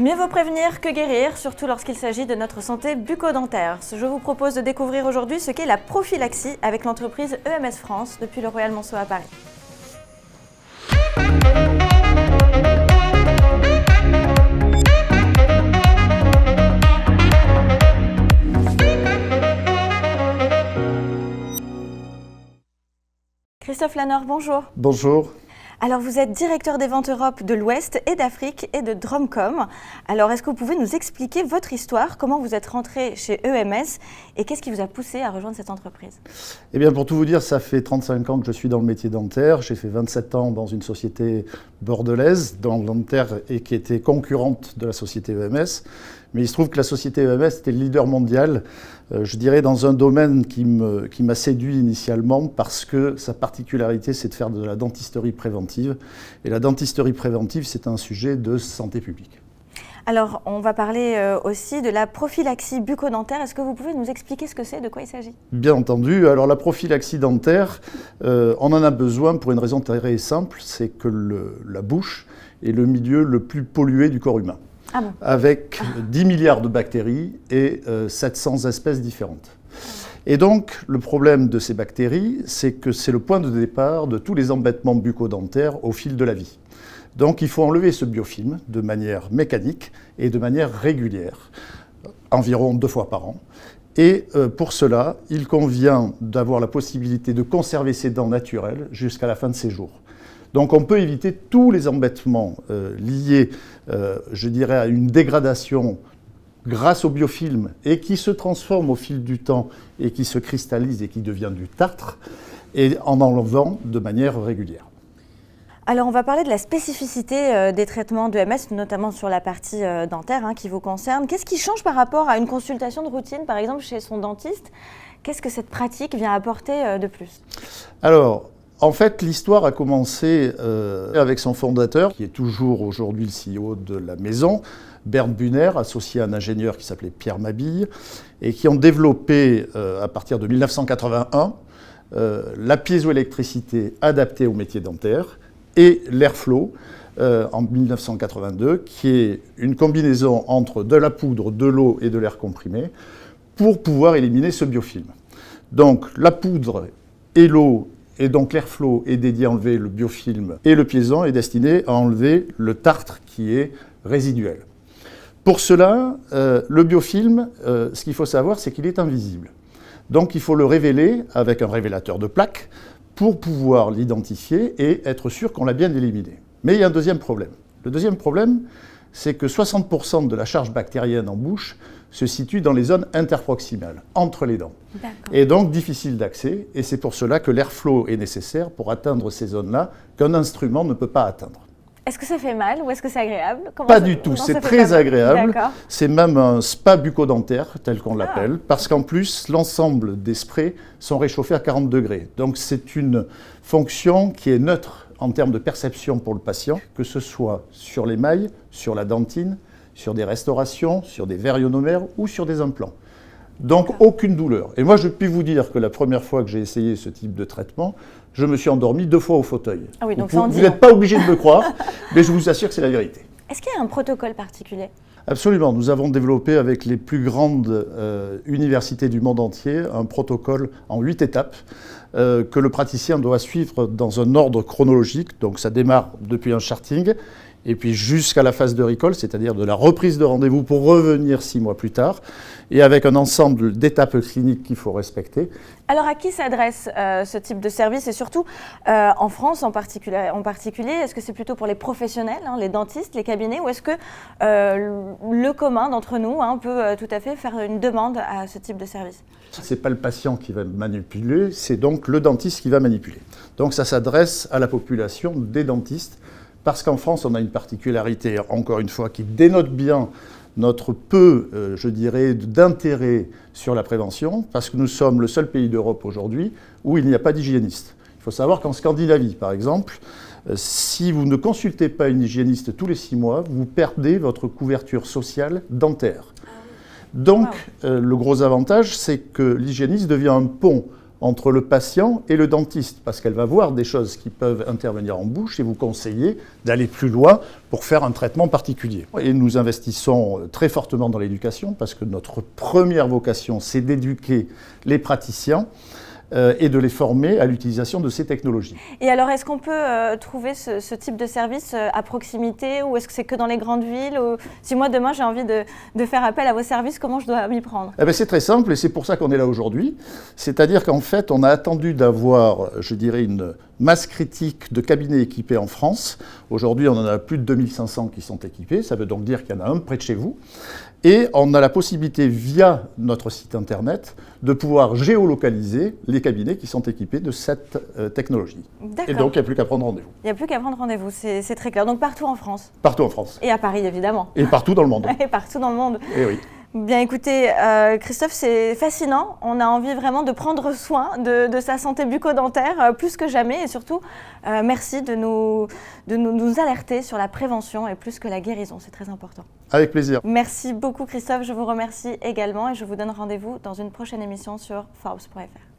Mieux vaut prévenir que guérir, surtout lorsqu'il s'agit de notre santé bucco-dentaire. Je vous propose de découvrir aujourd'hui ce qu'est la prophylaxie avec l'entreprise EMS France depuis le Royal Monceau à Paris. Christophe Lanor, bonjour. Bonjour. Alors vous êtes directeur des ventes Europe de l'Ouest et d'Afrique et de Drumcom. Alors est-ce que vous pouvez nous expliquer votre histoire, comment vous êtes rentré chez EMS et qu'est-ce qui vous a poussé à rejoindre cette entreprise? Eh bien pour tout vous dire, ça fait 35 ans que je suis dans le métier dentaire. J'ai fait 27 ans dans une société bordelaise, dans le dentaire, et qui était concurrente de la société EMS. Mais il se trouve que la société EMS était le leader mondial, je dirais, dans un domaine qui m'a séduit initialement parce que sa particularité, c'est de faire de la dentisterie préventive. Et la dentisterie préventive, c'est un sujet de santé publique. Alors, on va parler aussi de la prophylaxie bucco-dentaire. Est-ce que vous pouvez nous expliquer ce que c'est, de quoi il s'agit? Bien entendu. Alors, la prophylaxie dentaire, on en a besoin pour une raison très simple, c'est que la bouche est le milieu le plus pollué du corps humain. Ah bon? Avec 10 milliards de bactéries et 700 espèces différentes. Et donc, le problème de ces bactéries, c'est que c'est le point de départ de tous les embêtements bucco-dentaires au fil de la vie. Donc, il faut enlever ce biofilm de manière mécanique et de manière régulière, environ 2 fois par an. Et pour cela, il convient d'avoir la possibilité de conserver ses dents naturelles jusqu'à la fin de ses jours. Donc on peut éviter tous les embêtements liés, je dirais, à une dégradation grâce au biofilm et qui se transforme au fil du temps et qui se cristallise et qui devient du tartre, et en enlevant de manière régulière. Alors on va parler de la spécificité des traitements d'EMS, notamment sur la partie dentaire qui vous concerne. Qu'est-ce qui change par rapport à une consultation de routine, par exemple chez son dentiste? Qu'est-ce que cette pratique vient apporter de plus? Alors, en fait, l'histoire a commencé avec son fondateur, qui est toujours aujourd'hui le CEO de la maison, Bernd Bühner, associé à un ingénieur qui s'appelait Pierre Mabille, et qui ont développé, à partir de 1981, la piézoélectricité adaptée au métier dentaire et l'Airflow en 1982, qui est une combinaison entre de la poudre, de l'eau et de l'air comprimé, pour pouvoir éliminer ce biofilm. Donc, la poudre et l'eau, et donc l'Airflow est dédié à enlever le biofilm et le piézan est destiné à enlever le tartre qui est résiduel. Pour cela, le biofilm, ce qu'il faut savoir, c'est qu'il est invisible. Donc il faut le révéler avec un révélateur de plaques pour pouvoir l'identifier et être sûr qu'on l'a bien éliminé. Mais il y a un deuxième problème. Le deuxième problème, c'est que 60% de la charge bactérienne en bouche se situe dans les zones interproximales, entre les dents. Et donc difficile d'accès, et c'est pour cela que l'Airflow est nécessaire pour atteindre ces zones-là qu'un instrument ne peut pas atteindre. Est-ce que ça fait mal ou est-ce que c'est agréable? Pas du tout, c'est très agréable. C'est même un spa bucco-dentaire, tel qu'on l'appelle, parce qu'en plus, l'ensemble des sprays sont réchauffés à 40 degrés. Donc c'est une fonction qui est neutre en termes de perception pour le patient, que ce soit sur l'émail, sur la dentine, sur des restaurations, sur des verres ionomères ou sur des implants. Donc aucune douleur. Et moi je puis vous dire que la première fois que j'ai essayé ce type de traitement, je me suis endormi 2 fois au fauteuil. Ah oui, donc vous n'êtes pas obligé de me croire, mais je vous assure que c'est la vérité. Est-ce qu'il y a un protocole particulier? Absolument. Nous avons développé avec les plus grandes universités du monde entier un protocole en 8 étapes que le praticien doit suivre dans un ordre chronologique. Donc ça démarre depuis un charting et puis jusqu'à la phase de recall, c'est-à-dire de la reprise de rendez-vous pour revenir 6 mois plus tard, et avec un ensemble d'étapes cliniques qu'il faut respecter. Alors à qui s'adresse ce type de service et surtout en France en particulier, est-ce que c'est plutôt pour les professionnels, les dentistes, les cabinets, ou est-ce que le commun d'entre nous peut tout à fait faire une demande à ce type de service? Ce n'est pas le patient qui va manipuler, c'est donc le dentiste qui va manipuler. Donc ça s'adresse à la population des dentistes, parce qu'en France, on a une particularité, encore une fois, qui dénote bien notre peu, je dirais, d'intérêt sur la prévention, parce que nous sommes le seul pays d'Europe aujourd'hui où il n'y a pas d'hygiéniste. Il faut savoir qu'en Scandinavie, par exemple, si vous ne consultez pas une hygiéniste tous les 6 mois, vous perdez votre couverture sociale dentaire. Donc, le gros avantage, c'est que l'hygiéniste devient un pont entre le patient et le dentiste, parce qu'elle va voir des choses qui peuvent intervenir en bouche et vous conseiller d'aller plus loin pour faire un traitement particulier. Et nous investissons très fortement dans l'éducation, parce que notre première vocation, c'est d'éduquer les praticiens et de les former à l'utilisation de ces technologies. Et alors, est-ce qu'on peut trouver ce type de service à proximité, ou est-ce que c'est que dans les grandes villes, ou... Si moi, demain, j'ai envie de faire appel à vos services, comment je dois m'y prendre? Eh bien, c'est très simple, et c'est pour ça qu'on est là aujourd'hui. C'est-à-dire qu'en fait, on a attendu d'avoir, je dirais, une masse critique de cabinets équipés en France. Aujourd'hui, on en a plus de 2500 qui sont équipés. Ça veut donc dire qu'il y en a un près de chez vous. Et on a la possibilité, via notre site internet, de pouvoir géolocaliser les cabinets qui sont équipés de cette technologie. Et donc, il n'y a plus qu'à prendre rendez-vous. Il n'y a plus qu'à prendre rendez-vous, c'est très clair. Donc partout en France? Partout en France. Et à Paris, évidemment. Et partout dans le monde. Et partout dans le monde. Et oui. Bien écoutez, Christophe, c'est fascinant. On a envie vraiment de prendre soin de sa santé bucco-dentaire plus que jamais. Et surtout, merci de nous alerter sur la prévention et plus que la guérison. C'est très important. Avec plaisir. Merci beaucoup, Christophe. Je vous remercie également et je vous donne rendez-vous dans une prochaine émission sur Forbes.fr.